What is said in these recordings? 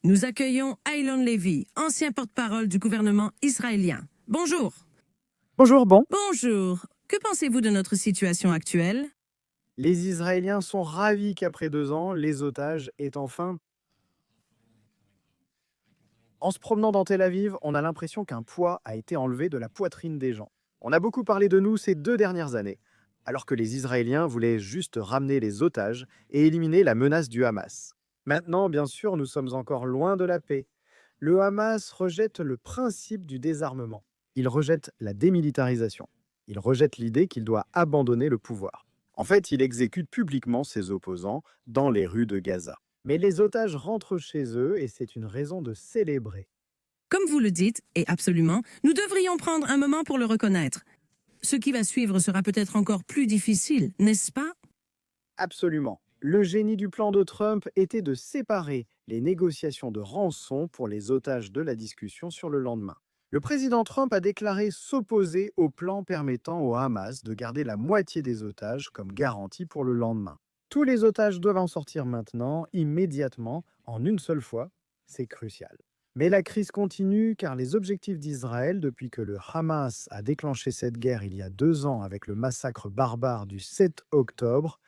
Nous accueillons Aylon Levy, ancien porte-parole du gouvernement israélien. Bonjour. Bonjour, bon. Bonjour. Que pensez-vous de notre situation actuelle? Les Israéliens sont ravis qu'après 2 ans, les otages aient enfin... En se promenant dans Tel Aviv, on a l'impression qu'un poids a été enlevé de la poitrine des gens. On a beaucoup parlé de nous ces 2 dernières années, alors que les Israéliens voulaient juste ramener les otages et éliminer la menace du Hamas. Maintenant, bien sûr, nous sommes encore loin de la paix. Le Hamas rejette le principe du désarmement. Il rejette la démilitarisation. Il rejette l'idée qu'il doit abandonner le pouvoir. En fait, il exécute publiquement ses opposants dans les rues de Gaza. Mais les otages rentrent chez eux et c'est une raison de célébrer. Comme vous le dites, et absolument, nous devrions prendre un moment pour le reconnaître. Ce qui va suivre sera peut-être encore plus difficile, n'est-ce pas? Absolument. Le génie du plan de Trump était de séparer les négociations de rançon pour les otages de la discussion sur le lendemain. Le président Trump a déclaré s'opposer au plan permettant au Hamas de garder la moitié des otages comme garantie pour le lendemain. Tous les otages doivent en sortir maintenant, immédiatement, en une seule fois. C'est crucial. Mais la crise continue car les objectifs d'Israël, depuis que le Hamas a déclenché cette guerre il y a 2 ans avec le massacre barbare du 7 octobre,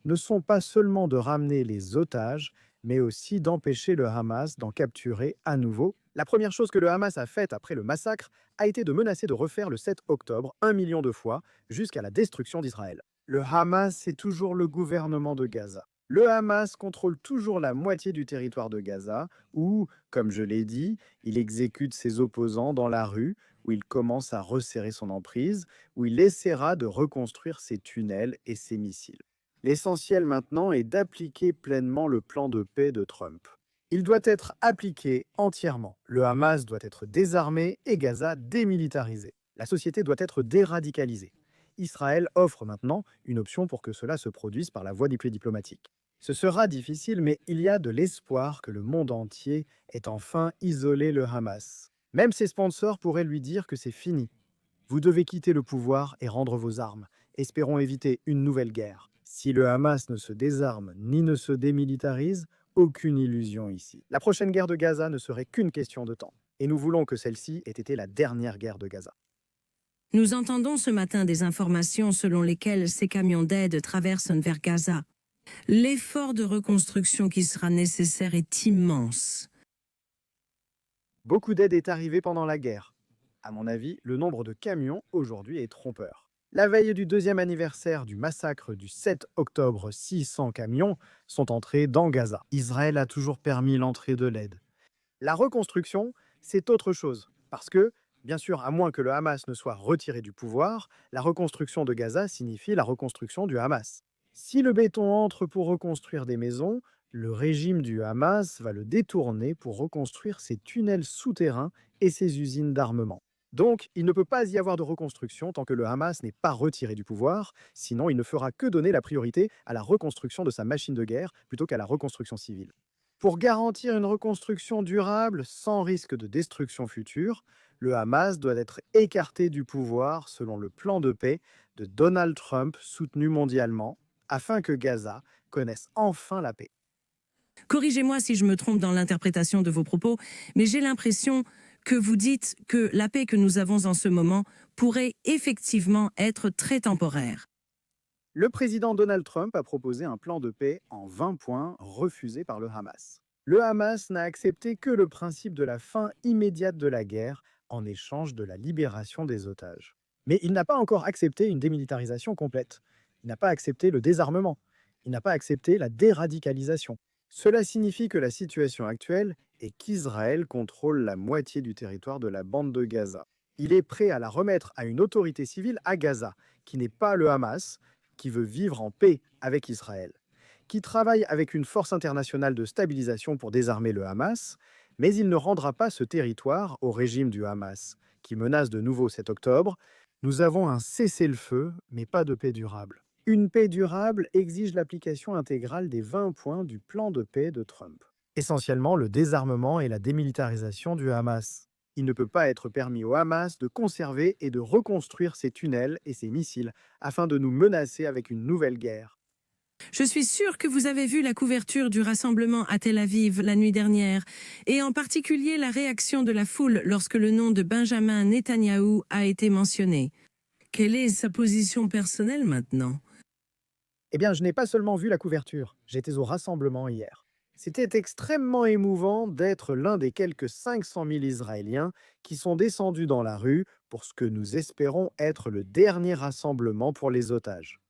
ne sont pas seulement de ramener les otages, mais aussi d'empêcher le Hamas d'en capturer à nouveau. La première chose que le Hamas a faite après le massacre a été de menacer de refaire le 7 octobre 1 million de fois jusqu'à la destruction d'Israël. Le Hamas, c'est toujours le gouvernement de Gaza. Le Hamas contrôle toujours la moitié du territoire de Gaza, où, comme je l'ai dit, il exécute ses opposants dans la rue, où il commence à resserrer son emprise, où il essaiera de reconstruire ses tunnels et ses missiles. L'essentiel maintenant est d'appliquer pleinement le plan de paix de Trump. Il doit être appliqué entièrement. Le Hamas doit être désarmé et Gaza démilitarisé. La société doit être déradicalisée. Israël offre maintenant une option pour que cela se produise par la voie des plaies diplomatiques. Ce sera difficile, mais il y a de l'espoir que le monde entier ait enfin isolé le Hamas. Même ses sponsors pourraient lui dire que c'est fini. Vous devez quitter le pouvoir et rendre vos armes. Espérons éviter une nouvelle guerre. Si le Hamas ne se désarme ni ne se démilitarise, aucune illusion ici. La prochaine guerre de Gaza ne serait qu'une question de temps. Et nous voulons que celle-ci ait été la dernière guerre de Gaza. Nous entendons ce matin des informations selon lesquelles ces camions d'aide traversent vers Gaza. L'effort de reconstruction qui sera nécessaire est immense. Beaucoup d'aide est arrivée pendant la guerre. À mon avis, le nombre de camions aujourd'hui est trompeur. La veille du 2e anniversaire du massacre du 7 octobre, 600 camions sont entrés dans Gaza. Israël a toujours permis l'entrée de l'aide. La reconstruction, c'est autre chose. Parce que, bien sûr, à moins que le Hamas ne soit retiré du pouvoir, la reconstruction de Gaza signifie la reconstruction du Hamas. Si le béton entre pour reconstruire des maisons, le régime du Hamas va le détourner pour reconstruire ses tunnels souterrains et ses usines d'armement. Donc, il ne peut pas y avoir de reconstruction tant que le Hamas n'est pas retiré du pouvoir, sinon il ne fera que donner la priorité à la reconstruction de sa machine de guerre plutôt qu'à la reconstruction civile. Pour garantir une reconstruction durable sans risque de destruction future, le Hamas doit être écarté du pouvoir selon le plan de paix de Donald Trump soutenu mondialement, afin que Gaza connaisse enfin la paix. Corrigez-moi si je me trompe dans l'interprétation de vos propos, mais j'ai l'impression que vous dites que la paix que nous avons en ce moment pourrait effectivement être très temporaire. Le président Donald Trump a proposé un plan de paix en 20 points refusé par le Hamas. Le Hamas n'a accepté que le principe de la fin immédiate de la guerre en échange de la libération des otages. Mais il n'a pas encore accepté une démilitarisation complète. Il n'a pas accepté le désarmement. Il n'a pas accepté la déradicalisation. Cela signifie que la situation actuelle est qu'Israël contrôle la moitié du territoire de la bande de Gaza. Il est prêt à la remettre à une autorité civile à Gaza, qui n'est pas le Hamas, qui veut vivre en paix avec Israël, qui travaille avec une force internationale de stabilisation pour désarmer le Hamas, mais il ne rendra pas ce territoire au régime du Hamas, qui menace de nouveau cet octobre. Nous avons un cessez-le-feu, mais pas de paix durable. Une paix durable exige l'application intégrale des 20 points du plan de paix de Trump. Essentiellement le désarmement et la démilitarisation du Hamas. Il ne peut pas être permis au Hamas de conserver et de reconstruire ses tunnels et ses missiles afin de nous menacer avec une nouvelle guerre. Je suis sûre que vous avez vu la couverture du rassemblement à Tel Aviv la nuit dernière, et en particulier la réaction de la foule lorsque le nom de Benjamin Netanyahou a été mentionné. Quelle est sa position personnelle maintenant? Eh bien, je n'ai pas seulement vu la couverture, j'étais au rassemblement hier. C'était extrêmement émouvant d'être l'un des quelques 500 000 Israéliens qui sont descendus dans la rue pour ce que nous espérons être le dernier rassemblement pour les otages.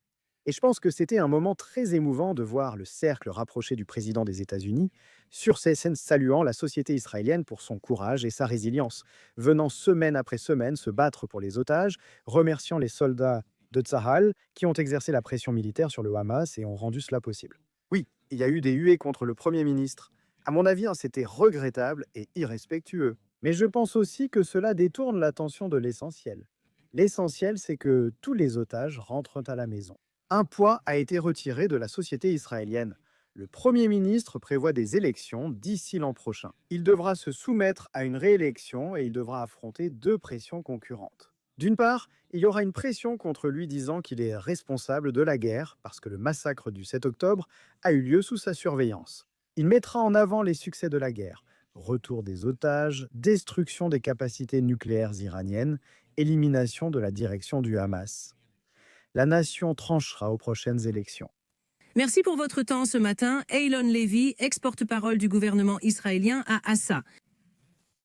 Et je pense que c'était un moment très émouvant de voir le cercle rapproché du président des États-Unis sur ces scènes saluant la société israélienne pour son courage et sa résilience, venant semaine après semaine se battre pour les otages, remerciant les soldats de Tsahal qui ont exercé la pression militaire sur le Hamas et ont rendu cela possible. Oui, il y a eu des huées contre le Premier ministre. À mon avis, c'était regrettable et irrespectueux. Mais je pense aussi que cela détourne l'attention de l'essentiel. L'essentiel, c'est que tous les otages rentrent à la maison. Un poids a été retiré de la société israélienne. Le Premier ministre prévoit des élections d'ici l'an prochain. Il devra se soumettre à une réélection et il devra affronter deux pressions concurrentes. D'une part, il y aura une pression contre lui disant qu'il est responsable de la guerre parce que le massacre du 7 octobre a eu lieu sous sa surveillance. Il mettra en avant les succès de la guerre, retour des otages, destruction des capacités nucléaires iraniennes, élimination de la direction du Hamas. La nation tranchera aux prochaines élections. Merci pour votre temps ce matin. Eylon Levy, ex-porte-parole du gouvernement israélien à Assa.